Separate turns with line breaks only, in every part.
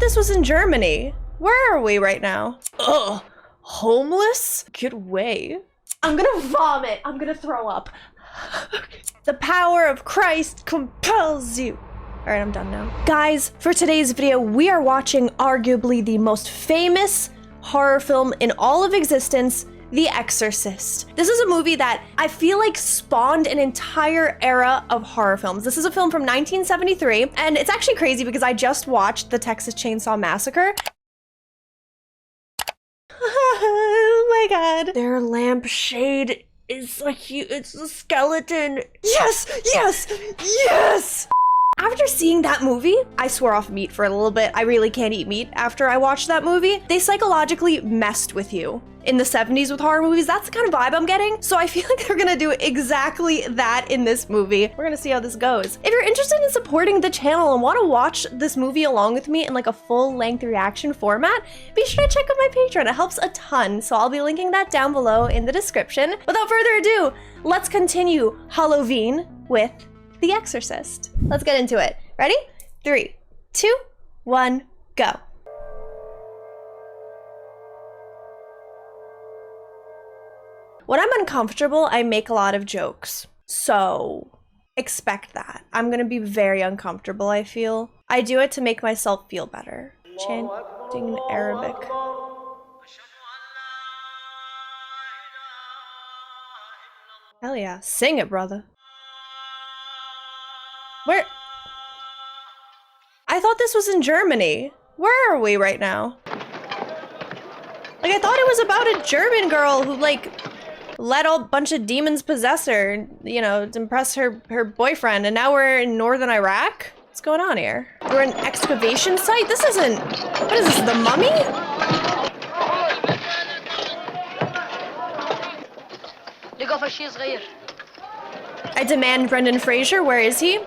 this was in Germany. Where are we right now? Ugh, homeless? Get away. I'm gonna vomit. I'm gonna throw up. The power of Christ compels you. All right, I'm done now. Guys, for today's video, we are watching arguably the most famous horror film in all of existence, The Exorcist. This is a movie that I feel like spawned an entire era of horror films. This is a film from 1973, and it's actually crazy because I just watched the Texas Chainsaw Massacre. Oh my god. Their lampshade is like it's a skeleton. Yes, yes, yes! After seeing that movie, I swore off meat for a little bit. I really can't eat meat after I watched that movie. They psychologically messed with you. In the 70s with horror movies, that's the kind of vibe I'm getting. So I feel like they're gonna do exactly that in this movie. We're gonna see how this goes. If you're interested in supporting the channel and wanna watch this movie along with me in like a full-length reaction format, be sure to check out my Patreon. It helps a ton. So I'll be linking that down below in the description. Without further ado, let's continue Halloween with The Exorcist. Let's get into it. Ready? 3, 2, 1, go. When I'm uncomfortable, I make a lot of jokes. So expect that. I'm gonna be very uncomfortable, I feel. I do it to make myself feel better. Chanting in Arabic. Hell yeah. Sing it, brother. Where? I thought this was in Germany. Where are we right now? Like, I thought it was about a German girl who, like, let a bunch of demons possess her, you know, to impress her boyfriend, and now we're in northern Iraq? What's going on here? We're an excavation site? This isn't... What is this, the Mummy? I demand Brendan Fraser. Where is he?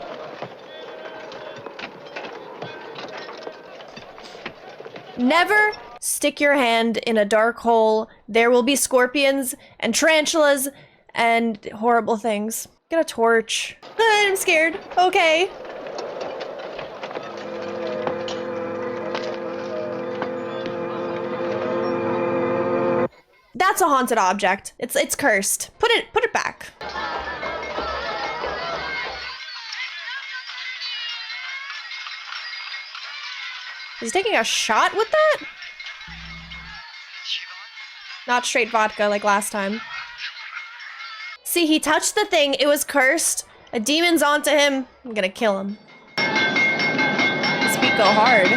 Never stick your hand in a dark hole. There will be scorpions and tarantulas and horrible things. Get a torch. I'm scared. Okay. That's a haunted object. It's cursed. Put it back. Is he taking a shot with that? Not straight vodka like last time. See, he touched the thing. It was cursed. A demon's onto him. I'm gonna kill him. His feet go hard.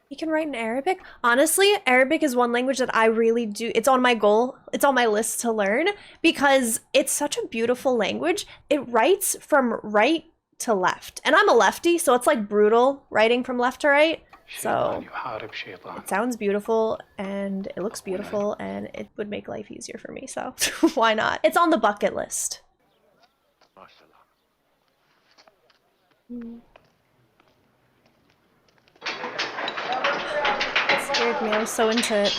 You can write in Arabic? Honestly, Arabic is one language that I really do. It's on my goal. It's on my list to learn because it's such a beautiful language. It writes from right to left. And I'm a lefty, so it's like brutal writing from left to right. So it sounds beautiful and it looks beautiful and it would make life easier for me. So why not? It's on the bucket list. Scared me. I was so into it.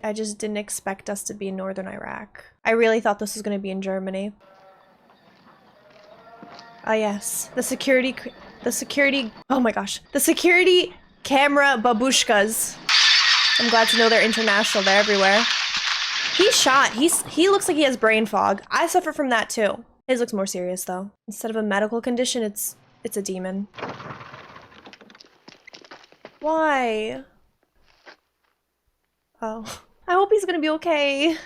I just didn't expect us to be in northern Iraq. I really thought this was going to be in Germany. Ah, yes. The security, oh my gosh. The security camera babushkas. I'm glad to know they're international. They're everywhere. He's shot. He looks like he has brain fog. I suffer from that too. His looks more serious though. Instead of a medical condition, it's a demon. Why? Oh. I hope he's gonna be okay.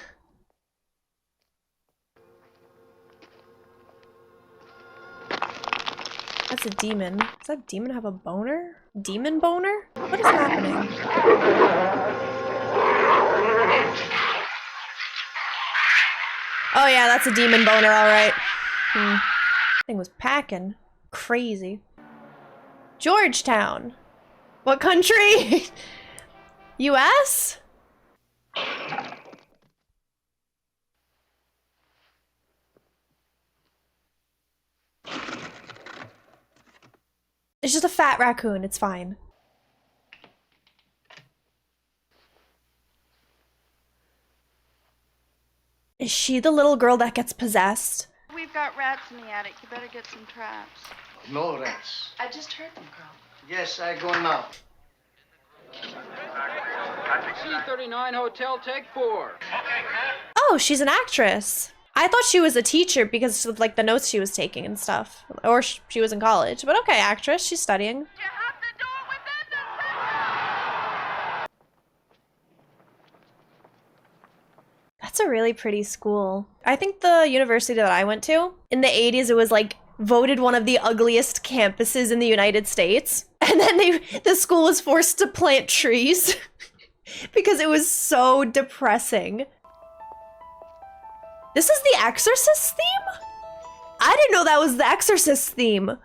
That's a demon. Does that demon have a boner? Demon boner? What is happening? Oh yeah, that's a demon boner, alright. Thing was packing. Crazy. Georgetown. What country? US? It's just a fat raccoon, it's fine. Is she the little girl that gets possessed?
We've got rats in the attic. You better get some traps.
No rats.
I just heard them, girl.
Yes, I go now.
C39 Hotel, take 4.
Oh, she's an actress. I thought she was a teacher because of like the notes she was taking and stuff. Or she was in college. But okay, actress, she's studying. That's a really pretty school. I think the university that I went to, in the 80s, it was like voted one of the ugliest campuses in the United States. And then the school was forced to plant trees because it was so depressing. This is the Exorcist theme? I didn't know that was the Exorcist theme.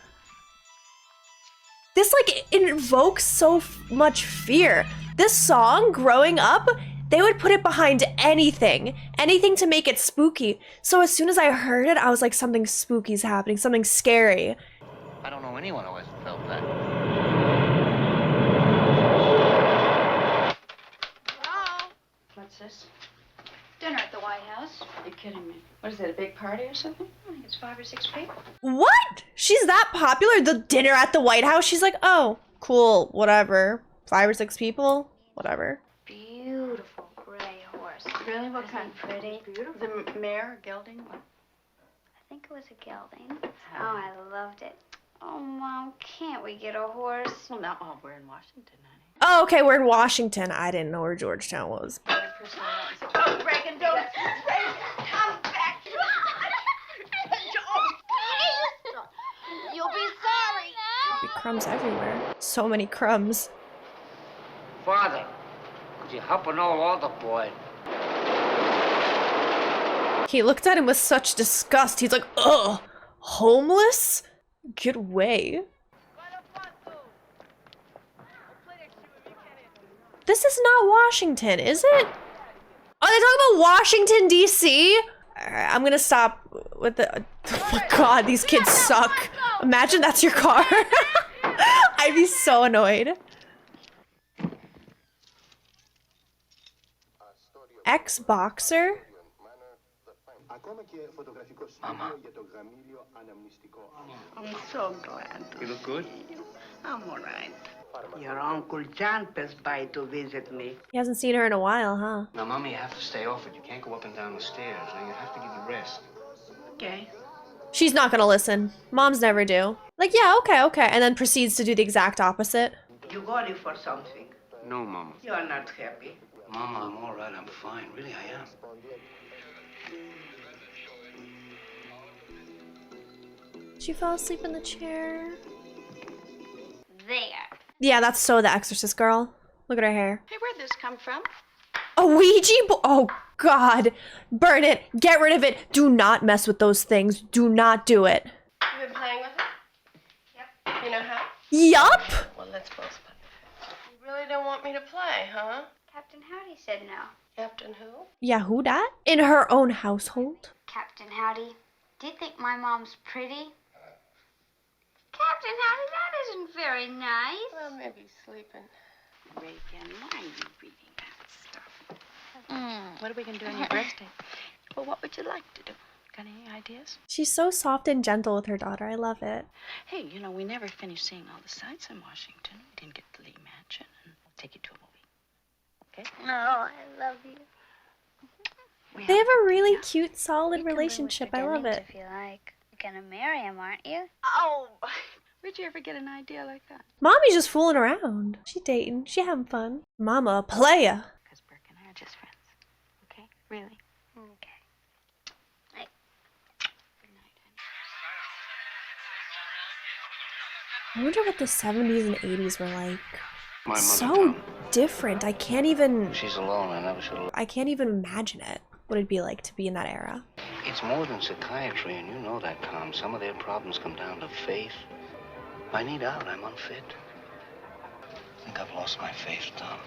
This like invokes so much fear. This song, growing up, they would put it behind anything to make it spooky. So as soon as I heard it, I was like, something spooky's happening, something scary.
I don't know anyone who hasn't felt that.
Hello? What's this? Dinner at the White House. You're kidding me. What is it, a big party or something? I think it's 5 or 6 people.
What? She's that popular? The dinner at the White House? She's like, oh, cool, whatever. 5 or 6 people? Whatever.
Beautiful gray horse. Really? What kind?
Pretty.
Beautiful. The mare, gelding? What?
I think it was a gelding. Oh, I loved it. Oh, Mom, can't we get a horse?
Well, now, oh, we're in Washington, honey.
Oh, okay, we're in Washington. I didn't know where Georgetown was.
Oh, Reagan, don't. Reagan, come back.
You'll be sorry.
Be crumbs everywhere. So many crumbs.
Father, could you help an old altar boy?
He looked at him with such disgust. He's like, ugh, homeless? Get away. This is not Washington, is it? Are they talking about Washington, D.C.? Alright, I'm gonna stop with the... Oh my god, these kids suck. Imagine that's your car. I'd be so annoyed. Ex-boxer?
Mama.
I'm so glad.
You look good.
I'm all right. Your Uncle John passed by to visit me.
He hasn't seen her in a while, huh?
Now, Mommy, you have to stay off it. You can't go up and down the stairs. Now, you have to give you rest.
Okay.
She's not gonna listen. Moms never do. Like, yeah, okay. And then proceeds to do the exact opposite.
You going for something?
No, Mama.
You're not happy.
Mama, I'm all right. I'm fine. Really, I am.
She fell asleep in the chair.
There.
Yeah, that's so the Exorcist girl. Look at her hair.
Hey, where'd this come from?
A Ouija board. Oh, God. Burn it. Get rid of it. Do not mess with those things. Do not do it.
You been playing with it? Yep. You know how?
Yup.
Well, let's both play. You really don't want me to play, huh?
Captain Howdy said no.
Captain who?
Yeah, who dat? In her own household.
Captain Howdy, do you think my mom's pretty? Captain Howdy, that isn't very nice.
Well, maybe sleeping.
Reagan, why are you reading that stuff?
What are we gonna do on your birthday? Well, what would you like to do? Got any ideas?
She's so soft and gentle with her daughter. I love it.
Hey, you know, we never finished seeing all the sights in Washington. We didn't get the Lee Mansion, and we'll take you to a movie. Okay?
No, I love you.
They have a really cute, solid relationship. I love it.
If you like. You're gonna marry him, aren't you?
Oh, where'd you ever get an idea like that?
Mommy's just fooling around. She dating. She having fun. Mama, a player.
Because Burke and I are just friends. Okay? Really?
Okay. Hey.
Good night, honey.
I wonder what the 70s and 80s were like.
My mother
So
told me.
different. I can't even
She's alone. I never should have.
I can't even imagine it. What it'd be like to be in that era.
It's more than psychiatry, and you know that, Tom. Some of their problems come down to faith. I need out. I'm unfit. I think I've lost my faith, Tom.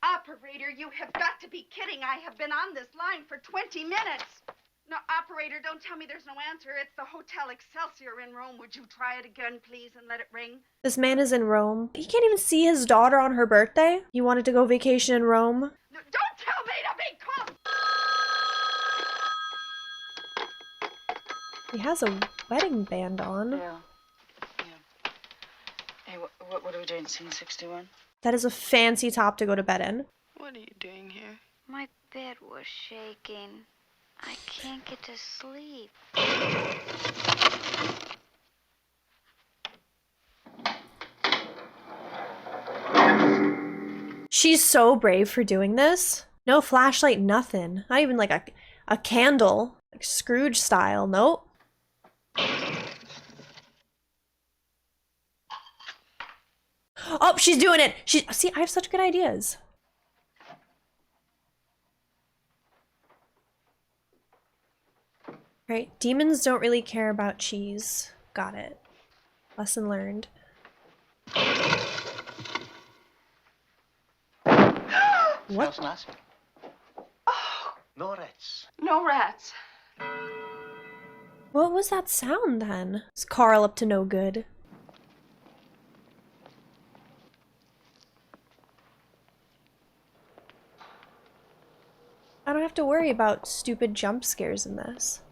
Operator, you have got to be kidding. I have been on this line for 20 minutes. No, operator, don't tell me there's no answer. It's the Hotel Excelsior in Rome. Would you try it again, please, and let it ring?
This man is in Rome. He can't even see his daughter on her birthday. He wanted to go vacation in Rome.
No, don't tell me to be quiet!
He has a wedding band on.
Yeah. Hey, what are we doing? Scene 61?
That is a fancy top to go to bed in.
What are you doing here?
My bed was shaking. I can't get to sleep.
She's so brave for doing this. No flashlight, nothing. Not even like a candle. Like Scrooge style, nope. Oh, she's doing it. See, I have such good ideas. Right, demons don't really care about cheese. Got it. Lesson learned. What?
Smells nasty. No rats.
No rats.
What was that sound then? Is Carl up to no good? I don't have to worry about stupid jump scares in this.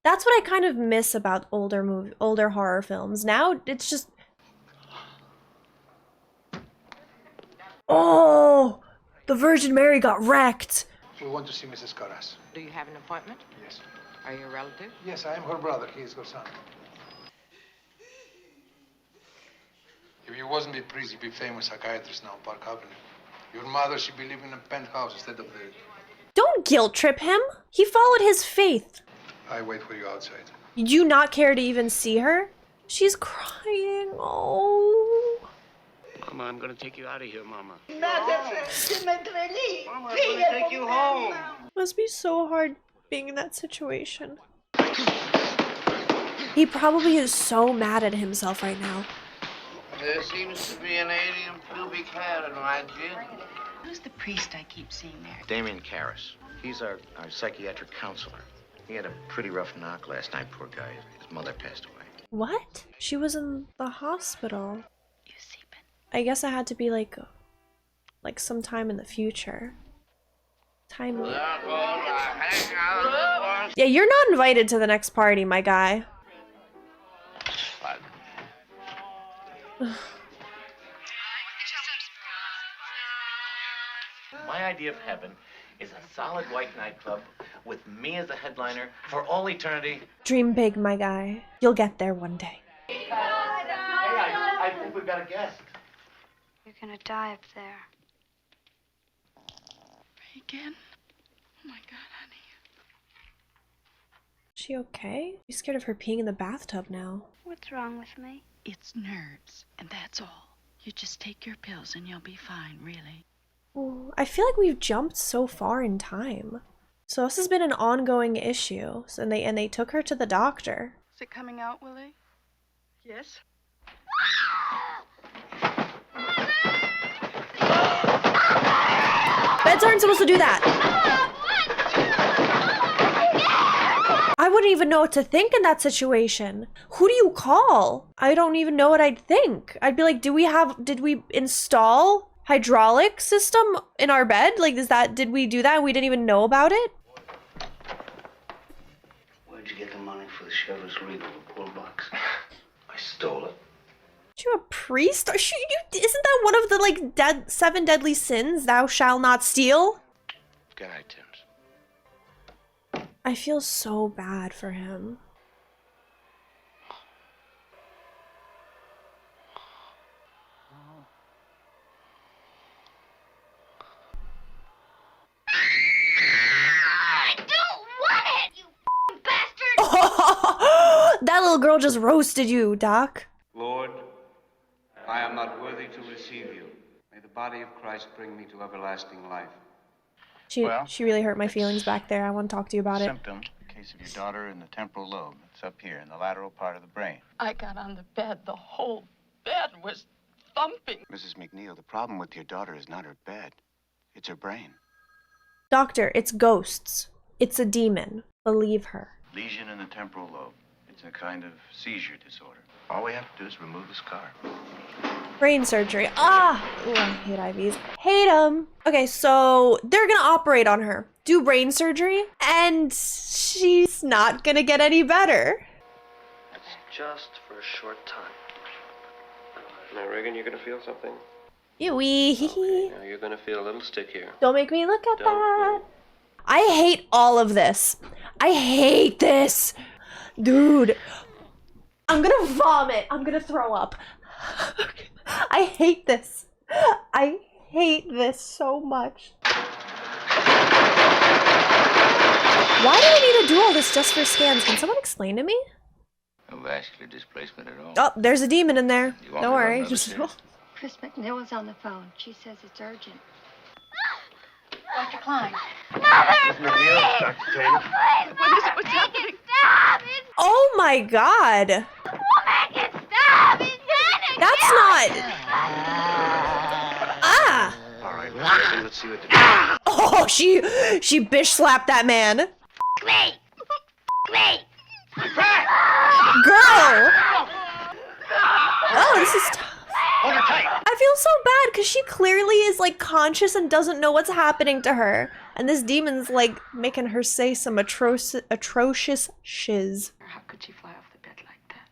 That's what I kind of miss about older horror films. Now it's just... Oh! The Virgin Mary got wrecked!
We want to see Mrs. Carras.
Do you have an appointment?
Yes.
Are you a relative?
Yes, I am her brother. He is her son. If you wasn't be pretty, be famous psychiatrist now, Park Avenue. Your mother, she'd be living in a penthouse instead of the...
Don't guilt trip him! He followed his faith.
I wait for you outside.
You do not care to even see her? She's crying. Oh.
Mama, I'm gonna take you out of here, Mama.
Mama,
I'm gonna take you home.
Must be so hard being in that situation. He probably is so mad at himself right now.
There seems to be an alien pubic hair in my gin.
Who's the priest I keep seeing there?
Damien Karras. He's our psychiatric counselor. He had a pretty rough knock last night, poor guy. His mother passed away.
What? She was in the hospital.
You sleeping?
I guess I had to be like sometime in the future. Time. Yeah, you're not invited to the next party, my guy.
My idea of heaven is a solid white nightclub with me as a headliner for all eternity.
Dream big, my guy. You'll get there one day.
Hey, I think we've got a guest.
You're gonna die up there.
Again? Oh my God, honey.
Is she okay? I'm scared of her peeing in the bathtub now.
What's wrong with me?
It's nerves, and that's all. You just take your pills and you'll be fine, really.
Ooh, I feel like we've jumped so far in time. So this has been an ongoing issue, and they took her to the doctor.
Is it coming out, Willie? Yes.
Beds aren't supposed to do that. I wouldn't even know what to think in that situation. Who do you call? I don't even know what I'd think. I'd be like, did we install hydraulic system in our bed? Like, did we do that and we didn't even know about it?
Where'd you get the money for the Chevrolet's Regal, the poor box? I stole it.
You a priest? Isn't that one of the 7 deadly sins? Thou shalt not steal.
Good night, Tim's.
I feel so bad for him.
I don't want it, you bastard!
That little girl just roasted you, Doc.
Lord, I am not worthy to receive you. May the body of Christ bring me to everlasting life.
She really hurt my feelings back there. I want to talk to you about it.
Symptom, case of your daughter in the temporal lobe. It's up here in the lateral part of the brain.
I got on the bed. The whole bed was thumping.
Mrs. McNeil, the problem with your daughter is not her bed. It's her brain.
Doctor, it's ghosts. It's a demon. Believe her.
Lesion in the temporal lobe. It's a kind of seizure disorder. All we have to do is remove the scar.
Brain surgery. Ah! Ooh, I hate IVs. Hate them. Okay, so they're gonna operate on her. do brain surgery, and she's not gonna get any better.
It's just for a short time. Now, Reagan, you're gonna feel something?
Ew-wee.
Okay, now you're gonna feel a little stick here.
Don't make me look at that. I hate all of this. I hate this. Dude, I'm gonna vomit. I'm gonna throw up. I hate this. I hate this so much. Why do we need to do all this just for scans? Can someone explain to me?
No vascular displacement at all.
Oh, there's a demon in there. Don't worry.
Chris McNeil's on the phone. She says it's urgent.
Dr. Klein.
Mother,
McNeil, Dr. Taylor.
What is it? What's happening?
Stop!
Oh my god.
Make it stop! It's panic!
That's not. Ah.
All right, Reagan, let's see what to do.
Oh, she bitch slapped that man.
Me! Me!
Girl. Oh, this is tough.
Hold her tight.
I feel so bad because she clearly is like conscious and doesn't know what's happening to her. And this demon's like making her say some atrocious shiz.
How could she fly off the bed like that?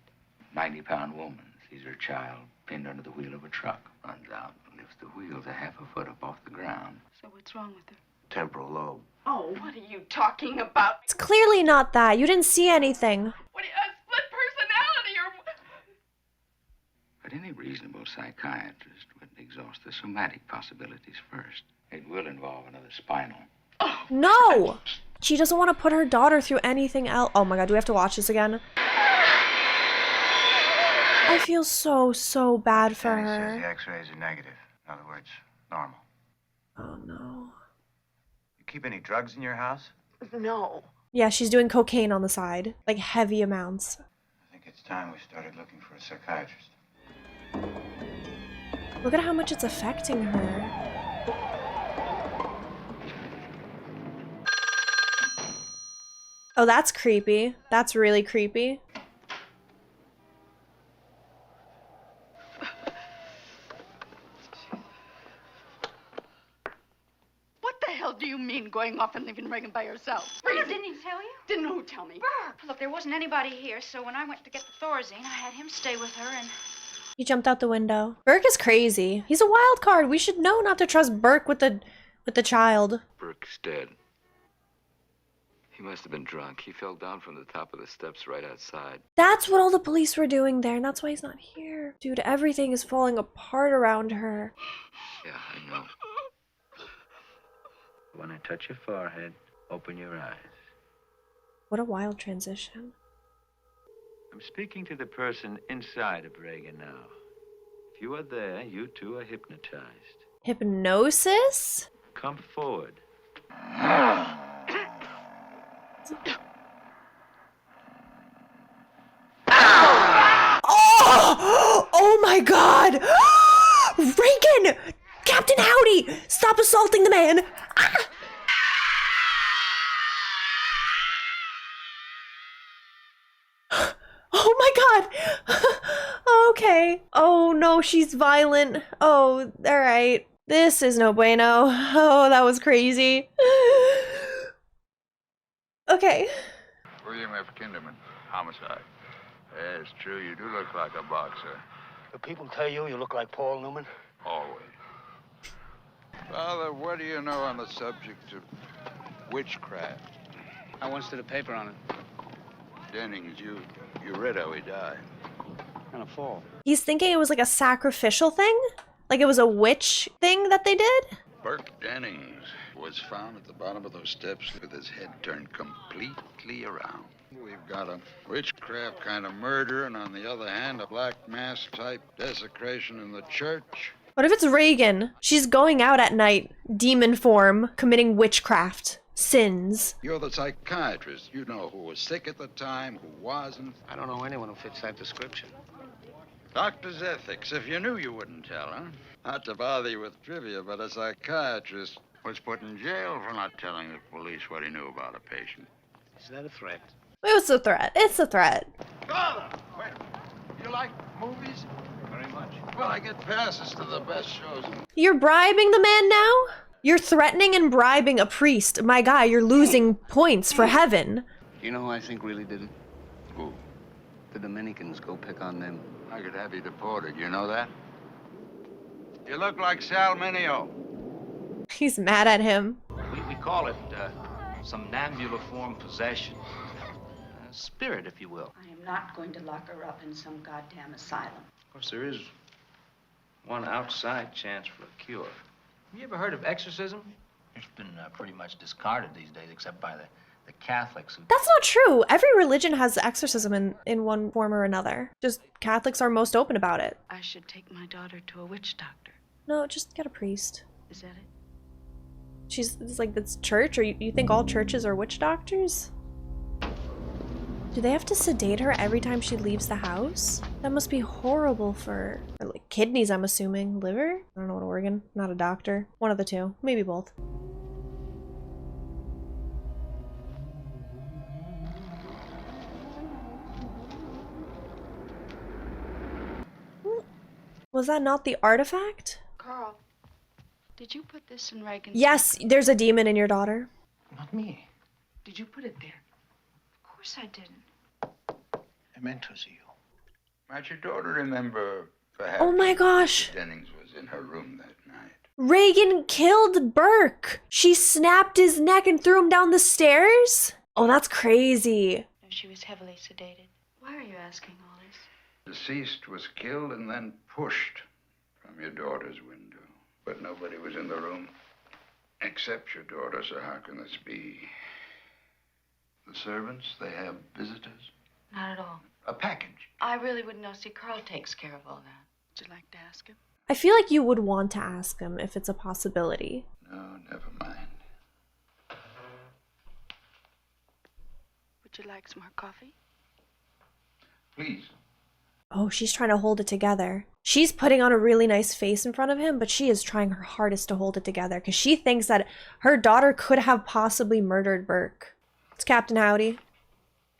90-pound woman sees her child pinned under the wheel of a truck, runs out and lifts the wheels a half a foot up off the ground.
So what's wrong with her?
Temporal lobe.
Oh, what are you talking about?
It's clearly not that. You didn't see anything.
What, a split personality or...
But any reasonable psychiatrist would exhaust the somatic possibilities first. It will involve another spinal.
No! She doesn't want to put her daughter through anything else. Oh my god, do we have to watch this again? I feel so bad for
Says
her.
the x-rays are negative. In other words, normal.
Oh no.
You keep any drugs in your house?
No.
Yeah, she's doing cocaine on the side. Like heavy amounts.
I think it's time we started looking for a psychiatrist.
Look at how much it's affecting her. Oh, that's creepy. That's really creepy.
What the hell do you mean going off and leaving Reagan by herself?
Well, didn't he tell you?
Didn't who tell me?
Burke. Look, there wasn't anybody here, so when I went to get the Thorazine, I had him stay with her and...
He jumped out the window. Burke is crazy. He's a wild card. We should know not to trust Burke with the child.
Burke's dead. He must have been drunk. He fell down from the top of the steps right outside.
That's what all the police were doing there, and that's why he's not here. Dude, everything is falling apart around her.
Yeah, I know.
When I touch your forehead, open your eyes.
What a wild transition.
I'm speaking to the person inside of Reagan now. If you are there, you too are hypnotized.
Hypnosis?
Come forward.
Oh! Oh my god! Reagan! Captain Howdy! Stop assaulting the man! Ah! Oh my god! Okay. Oh no, she's violent. Oh, alright. This is no bueno. Oh, that was crazy. Okay.
William F. Kinderman, homicide. Yeah, it's true, you do look like a boxer.
Do people tell you you look like Paul Newman?
Always. Father, what do you know on the subject of witchcraft?
I once did a paper on it.
Dennings, you read how he died.
On a fall.
He's thinking it was like a sacrificial thing? Like it was a witch thing that they did?
Burke Dennings was found at the bottom of those steps with his head turned completely around. We've got a witchcraft kind of murder, and on the other hand, a black mass type desecration in the church.
What if it's Reagan? She's going out at night, demon form, committing witchcraft. Sins.
You're the psychiatrist. You know who was sick at the time, who wasn't.
I don't know anyone who fits that description.
Doctor's ethics. If you knew, you wouldn't tell, huh? Not to bother you with trivia, but a psychiatrist was put in jail for not telling the police what he knew about a patient.
Is that a threat?
It's a threat. It's a threat.
Father! Wait. You like movies? Very much. Well, I get passes to the best shows.
You're bribing the man now? You're threatening and bribing a priest. My guy, you're losing points for heaven.
You know who I think really did it? Who? The Dominicans. Go pick on them.
I could have you deported, you know that? You look like Sal Mineo.
He's mad at him.
We call it somnambuliform possession. Spirit, if you will.
I am not going to lock her up in some goddamn asylum.
Of course, there is one outside chance for a cure. Have you ever heard of exorcism? It's been pretty much discarded these days, except by the Catholics.
That's not true. Every religion has exorcism in one form or another. Just Catholics are most open about it.
I should take my daughter to a witch doctor.
No, just get a priest.
Is that it?
It's like, that's church? Or you think all churches are witch doctors? Do they have to sedate her every time she leaves the house? That must be horrible for like, kidneys, I'm assuming. Liver? I don't know what organ. Not a doctor. One of the two. Maybe both. Was that not the artifact?
Carl, did you put this in Reagan's...
Yes, there's a demon in your daughter.
Not me.
Did you put it there? Of course I didn't.
I meant to see you.
Might your daughter remember, perhaps,
Oh my gosh.
Jennings was in her room that night?
Reagan killed Burke. She snapped his neck and threw him down the stairs? Oh, that's crazy.
No, she was heavily sedated. Why are you asking all this?
Deceased was killed and then pushed from your daughter's window. But nobody was in the room except your daughter, so how can this be? The servants, they have visitors?
Not at all.
A package.
I really wouldn't know. See, Carl takes care of all that. Would you like to ask him?
I feel like you would want to ask him if it's a possibility.
No, never mind.
Would you like some more coffee?
Please.
Oh, she's trying to hold it together. She's putting on a really nice face in front of him, but she is trying her hardest to hold it together because she thinks that her daughter could have possibly murdered Burke. It's Captain Howdy.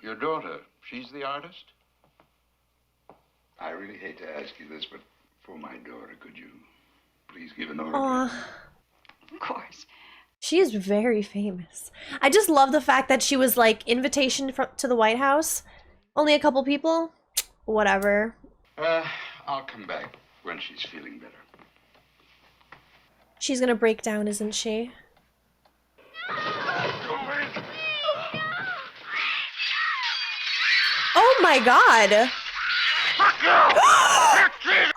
Your daughter, she's the artist? I really hate to ask you this, but for my daughter, could you please give an autograph?
Of course.
She is very famous. I just love the fact that she was like invitation to the White House. Only a couple people. Whatever.
I'll come back when she's feeling better.
She's gonna break down, isn't she? Oh my god!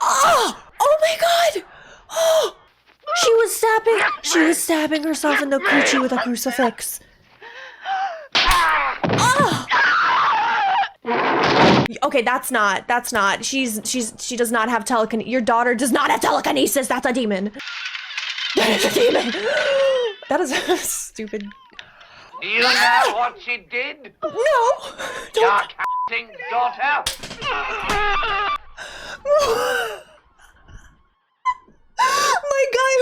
Oh my god! Oh! She was stabbing herself in the coochie with a crucifix. Oh! Okay, that's not. She does not have telekinesis. Your daughter does not have telekinesis. That's a demon. That is a demon. That is stupid.
You know what she did?
No.
Your acting daughter.
My guy.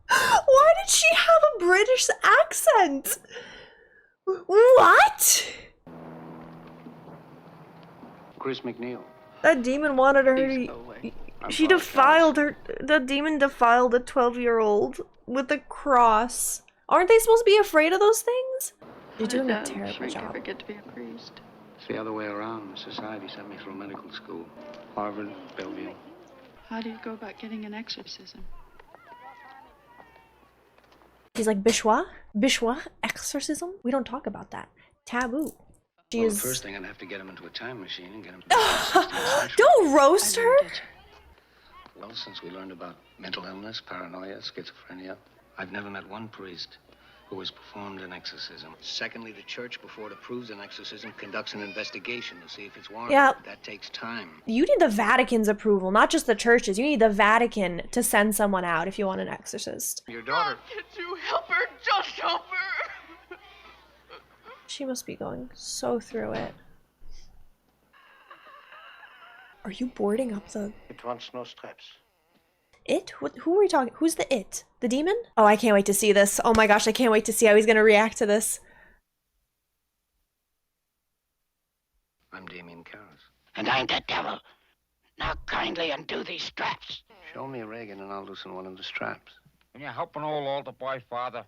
Why did she have a British accent? What?
Chris McNeil.
That demon wanted her to... She defiled her... The demon defiled a 12-year-old with a cross. Aren't they supposed to be afraid of those things? You're doing a terrible job.
Never get to be a priest.
It's the other way around. Society sent me through medical school. Harvard, Bellevue.
How do you go about getting an exorcism?
He's like, Bishwa? Bishwa? Exorcism? We don't talk about that. Taboo.
Well, the first thing, I'd have to get him into a time machine and get him to the 16th century.
Don't roast her!
Well, since we learned about mental illness, paranoia, schizophrenia, I've never met one priest who has performed an exorcism. Secondly, the church, before it approves an exorcism, conducts an investigation to see if it's warranted.
Yep.
That takes time.
You need the Vatican's approval, not just the churches. You need the Vatican to send someone out if you want an exorcist.
Your daughter...
Can't you help her? Just help her!
She must be going so through it. Are you boarding up the...
It wants no straps.
It? Who are we talking? Who's the it? The demon? Oh, I can't wait to see this. Oh my gosh, I can't wait to see how he's gonna react to this.
I'm Damien Karras.
And I'm the devil. Now kindly undo these straps.
Show me Reagan and I'll loosen one of the straps.
And you're helping old altar boy, Father.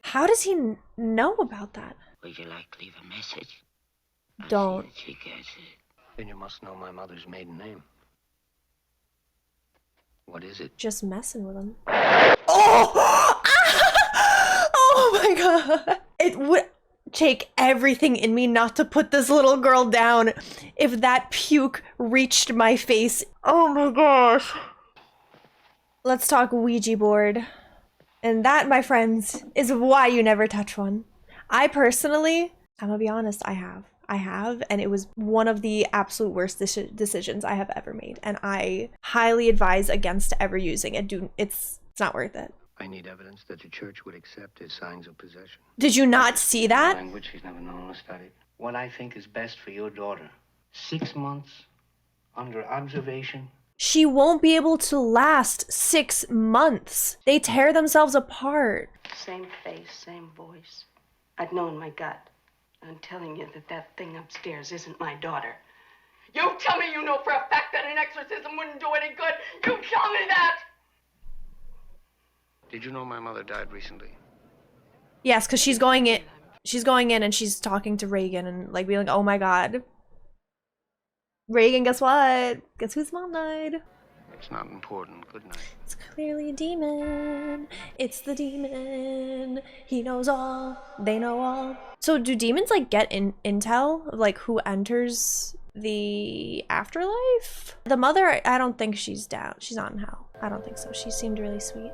How does he know about that?
Would you like to leave a message?
Don't.
She gets it. Then you must know my mother's maiden name. What is it?
Just messing with him. Oh! Oh my god. It would take everything in me not to put this little girl down if that puke reached my face. Oh my gosh. Let's talk Ouija board. And that, my friends, is why you never touch one. I personally, I'm gonna be honest, I have, and it was one of the absolute worst decisions I have ever made. And I highly advise against ever using it. It's not worth it.
I need evidence that the church would accept as signs of possession.
Did you not see that?
Language she's never known or studied. What I think is best for your daughter. 6 months under observation.
She won't be able to last 6 months. They tear themselves apart.
Same face, same voice. I'd know in my gut. I'm telling you that that thing upstairs isn't my daughter.
You tell me you know for a fact that an exorcism wouldn't do any good. You tell me that!
Did you know my mother died recently?
Yes, because she's going in. She's going in and she's talking to Reagan and like being like, "Oh my god, Reagan, guess what? Guess whose mom died?"
It's not important. Good night.
It's clearly a demon. It's the demon. He knows all. They know all. So do demons like get intel of like who enters the afterlife? The mother, I don't think she's down. She's not in hell. I don't think so. She seemed really sweet.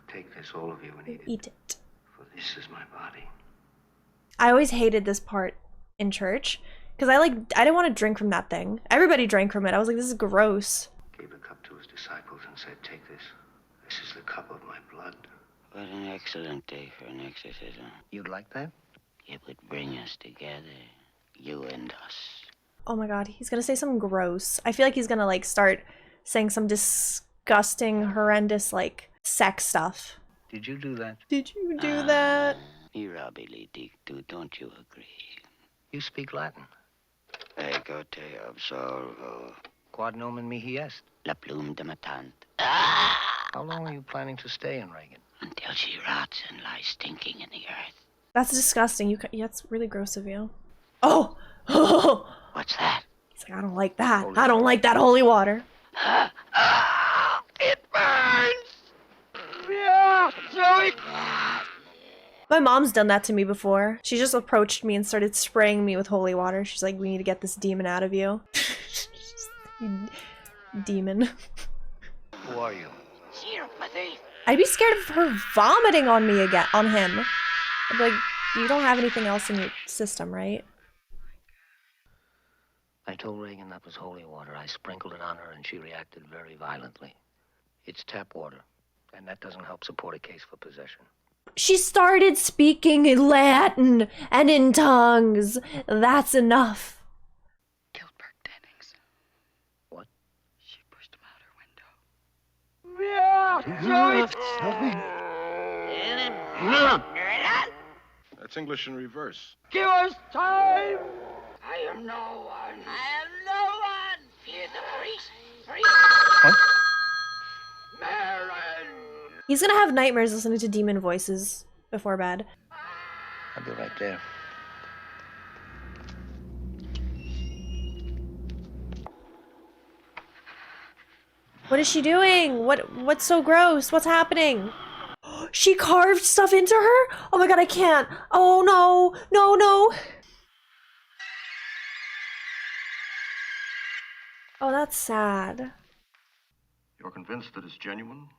Take this, all of you, and eat it.
Eat it.
For this is my body.
I always hated this part in church because I didn't want to drink from that thing. Everybody drank from it. I was like, this is gross.
Gave the cup to his disciples and said, take this. This is the cup of my blood.
What an excellent day for an exorcism.
You'd like that?
It would bring us together, you and us.
Oh my god, he's gonna say something gross. I feel like he's gonna like start saying some disgusting, horrendous like sex stuff.
Did you do that?
Did you do that?
Mirabile dictu, don't you agree?
You speak Latin.
Ego te absolvo.
Quod nomen mihi est.
La plume de ma tante.
How long are you planning to stay in Reagan?
Until she rots and lies stinking in the earth.
That's disgusting. That's really gross of you. Oh! Oh!
What's that?
He's like, I don't like that. I don't like that holy water.
It burns!
Yeah, Zoe! My mom's done that to me before. She just approached me and started spraying me with holy water. She's like, we need to get this demon out of you. Demon.
Who are you?
I'd be scared of her vomiting on me again, on him. I'd be like, you don't have anything else in your system, right?
I told Reagan that was holy water. I sprinkled it on her and she reacted very violently. It's tap water, and that doesn't help support a case for possession.
She started speaking in Latin and in tongues. That's enough.
Gilbert Dennings.
What?
She pushed him out her window.
That's English in reverse.
Give us time!
I am no one. I am no one. Fear the priest.
What?
Marin.
He's gonna have nightmares listening to demon voices before bed.
I'll be right there.
What is she doing? What's so gross? What's happening? She carved stuff into her? Oh my god, I can't. Oh no. No, no. Oh, that's sad.
You're convinced that it's genuine?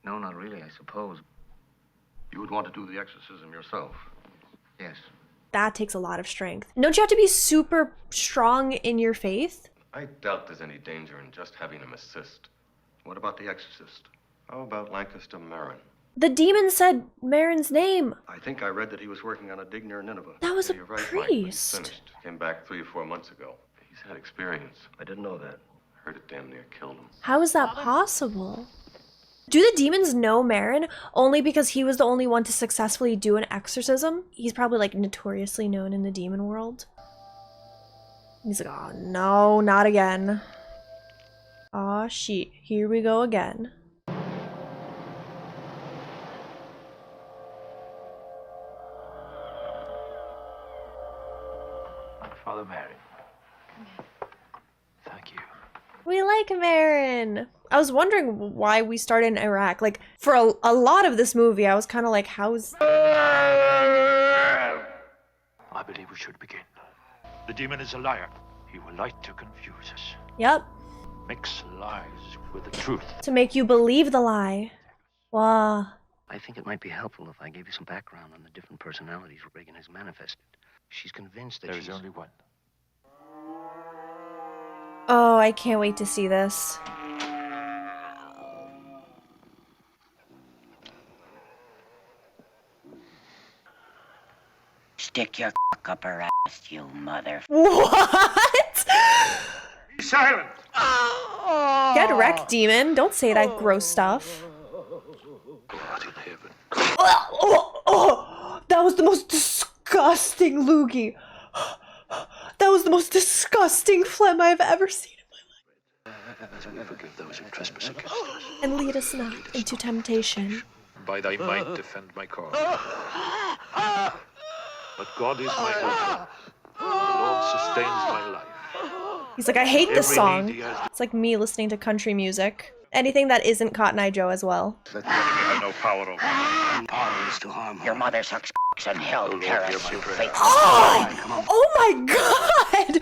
No, not really, I suppose.
You would want to do the exorcism yourself?
Yes.
That takes a lot of strength. Don't you have to be super strong in your faith?
I doubt there's any danger in just having him assist. What about the exorcist? How about Lancaster Marin?
The demon said Marin's name.
I think I read that he was working on a dig near Nineveh.
That was a
You're right, Mike, when he's
priest.
finished. Came back 3 or 4 months ago. He's had experience. I didn't know that. Heard it damn near killed him.
How is that possible? Do the demons know Marin only because he was the only one to successfully do an exorcism? He's probably like notoriously known in the demon world. He's like, oh no, not again. Aw, shit. Here we go again.
Father Mary. Thank you.
We like Marin. I was wondering why we started in Iraq. Like, for a lot of this movie, I was kind of like, how's...
I believe we should begin. The demon is a liar. He will like to confuse us.
Yep.
Mix lies with the truth.
To make you believe the lie. Wow.
I think it might be helpful if I gave you some background on the different personalities Reagan has manifested. She's convinced that
there is only one.
Oh, I can't wait to see this.
Stick your up her ass, you mother.
What?
Be silent!
Get wrecked, demon. Don't say that gross stuff.
God in heaven.
That was the most disgusting loogie. That was the most disgusting phlegm I've ever seen in my life.
So we forgive those who trespass against us.
And lead us not into temptation.
By thy might defend my cause. But God is my helper. The Lord sustains my life.
He's like, I hate this
Every
song.
need he has-
It's like me listening to country music. Anything that isn't Cotton Eye Joe as well.
Let the enemy have no power over me.
Power is to harm. Your mother sucks and hell, Paris, you faithful.
Oh my god!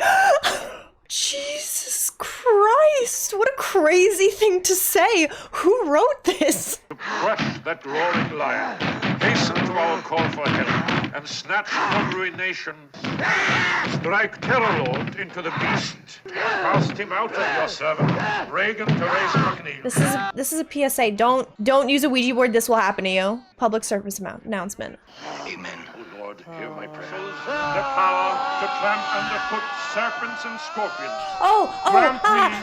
Jesus Christ! What a crazy thing to say! Who wrote this?
Crush that roaring lion. Hasten to our call for help and snatch from ruination. Strike Terror Lord into the beast. Cast him out of your servant. Reagan to raise McNeil.
This is a PSA. Don't use a Ouija board. This will happen to you. Public service announcement.
Amen. Oh Lord, hear my prayers. The power to tramp underfoot serpents and scorpions.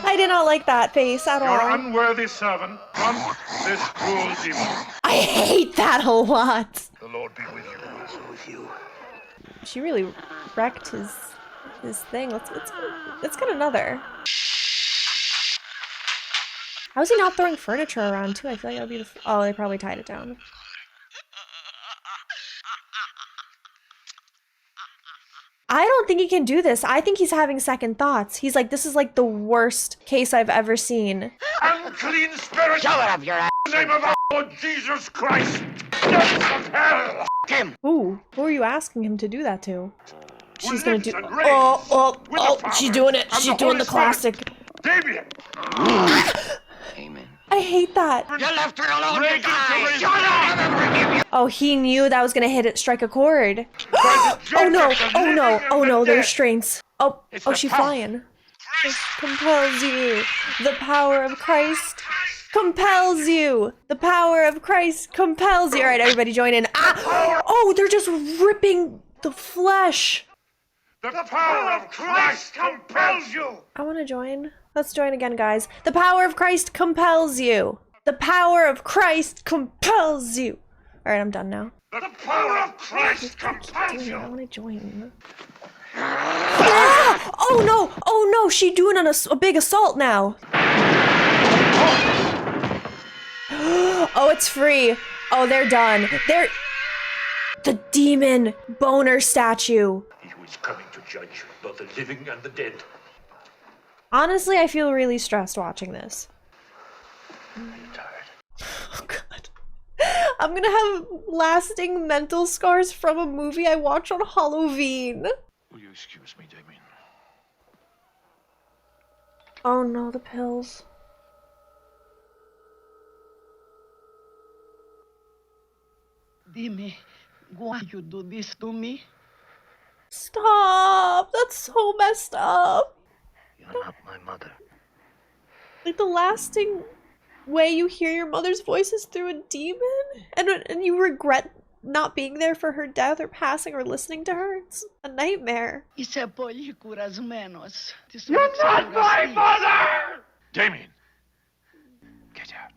I did not like that face at
Your
all.
unworthy servant from this cruel demon.
I hate that a lot.
The Lord be with you. Also with you.
She really wrecked his thing. Let's get another. How is he not throwing furniture around too? I feel like that would be the. Oh, they probably tied it down. I don't think he can do this. I think he's having second thoughts. He's like, this is like the worst case I've ever seen.
Unclean spirit!
Shove it up your ass!
In the name of our Lord Jesus Christ! Depths of hell!
Him!
Ooh, who are you asking him to do that to? She's gonna do.
Lips and reins
Oh,
with the power
she's doing it.
of
She's
the
doing the
Holy Spirit.
classic.
Damien!
Amen.
I hate that.
You left her alone to
Reagan to
die!
raise
Shut up!
Oh, he knew that was gonna hit it, strike a chord. Oh no! Oh no! Oh no! The restraints. Oh, she's flying. This compels you. The power of Christ compels you. The power of Christ compels you. All right, everybody, join in. Ah! Oh, they're just ripping the flesh.
The power of Christ compels you!
I want to join. Let's join again, guys. The power of Christ compels you. The power of Christ compels you. All right, I'm done now.
The power of Christ compels you!
I want to join. Ah! Oh no! Oh no! She doing a big assault now. Oh, it's free. Oh, they're done. They're the demon boner statue.
He who is coming to judge both the living and the dead.
Honestly, I feel really stressed watching this.
I'm tired.
Oh god. I'm gonna have lasting mental scars from a movie I watched on Halloween.
Will you excuse me, Damien?
Oh no, the pills.
Dime, why you do this to me?
Stop! That's so messed up.
You're not my mother.
Like the lasting way you hear your mother's voice is through a demon? And you regret not being there for her death or passing or listening to her? It's a nightmare.
Isso é películas menos.
You're not my mother! Damien! Get out.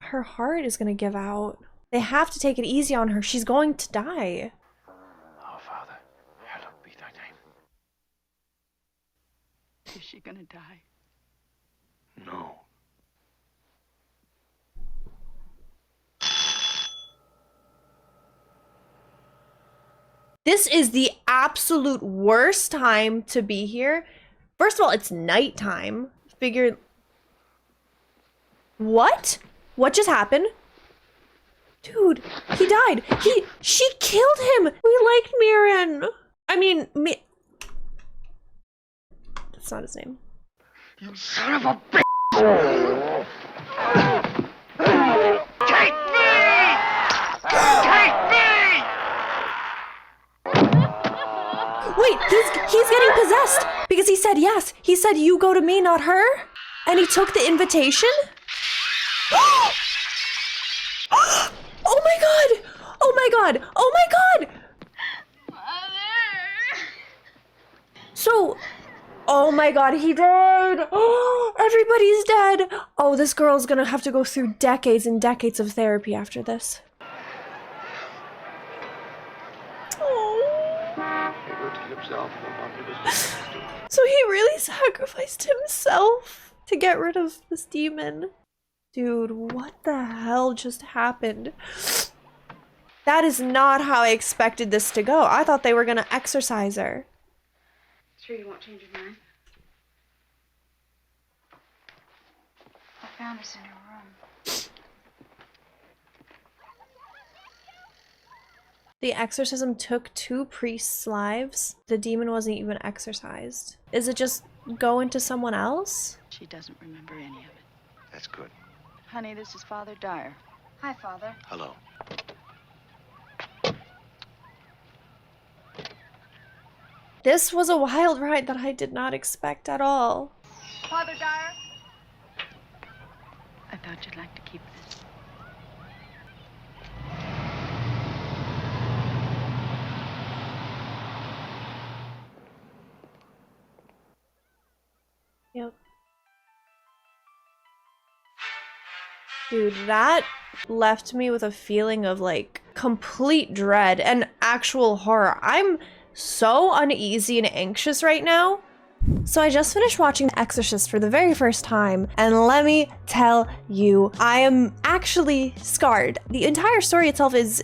Her heart is gonna give out. They have to take it easy on her. She's going to die.
she gonna die?
No.
This is the absolute worst time to be here. First of all, it's nighttime. Figured. What? What just happened? Dude, he died. She killed him. We liked Mirren. I mean, that's not his name.
You son of a bitch! Take me! Take me!
Wait, he's getting possessed because he said yes. He said you go to me, not her. And he took the invitation. Oh my god! Oh my god! Oh my god! So, oh my god, he died! Oh, everybody's dead! Oh, this girl's gonna have to go through decades and decades of therapy after this. So he really sacrificed himself to get rid of this demon. Dude, what the hell just happened? That is not how I expected this to go. I thought they were gonna exorcise her.
Sure you won't change your mind? I found this in her room.
The exorcism took 2 priests' lives. The demon wasn't even exorcised. Is it just go into someone else?
She doesn't remember any of it.
That's good.
Honey, this is Father Dyer.
Hi, Father.
Hello.
This was a wild ride that I did not expect at all.
Father Dyer?
I thought you'd like to keep this.
Yep. Dude, that left me with a feeling of like complete dread and actual horror. I'm so uneasy and anxious right now. So I just finished watching The Exorcist for the very first time, and let me tell you, I am actually scarred. The entire story itself is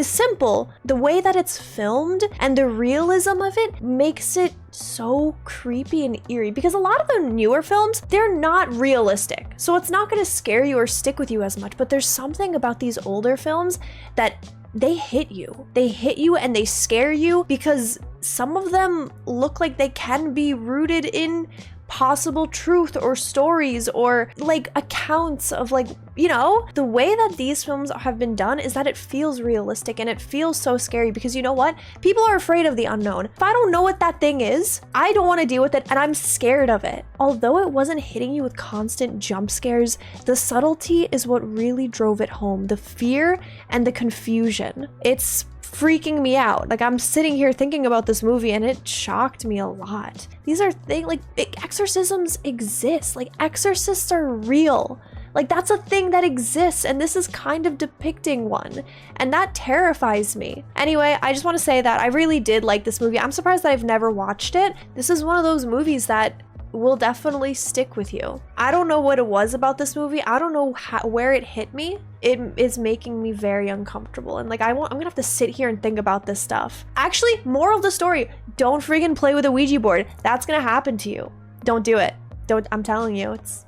simple. The way that it's filmed and the realism of it makes it so creepy and eerie, because a lot of the newer films, they're not realistic. So it's not going to scare you or stick with you as much, but there's something about these older films that they hit you. They hit you and they scare you because some of them look like they can be rooted in possible truth or stories or like accounts of like, you know, the way that these films have been done is that it feels realistic and it feels so scary because you know what? People are afraid of the unknown. If I don't know what that thing is, I don't want to deal with it and I'm scared of it. Although it wasn't hitting you with constant jump scares, the subtlety is what really drove it home. The fear and the confusion. It's freaking me out. Like, I'm sitting here thinking about this movie and it shocked me a lot. These are things like exorcisms exist. Like, exorcists are real. Like, that's a thing that exists, and this is kind of depicting one, and that terrifies me. Anyway, I just want to say that I really did like this movie. I'm surprised that I've never watched it. This is one of those movies that will definitely stick with you. I don't know what it was about this movie. I don't know where it hit me. It is making me very uncomfortable, and like I'm gonna have to sit here and think about this stuff. Actually, moral of the story, don't freaking play with a Ouija board. That's gonna happen to you. Don't do it. Don't. I'm telling you, it's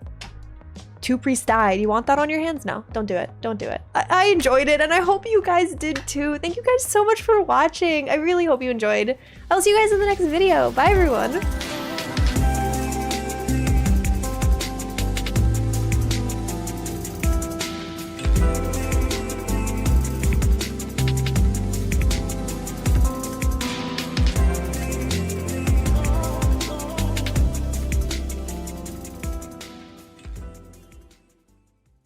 2 priests died. You want that on your hands? No, don't do it. Don't do it. I enjoyed it, and I hope you guys did too. Thank you guys so much for watching. I really hope you enjoyed. I'll see you guys in the next video. Bye, everyone.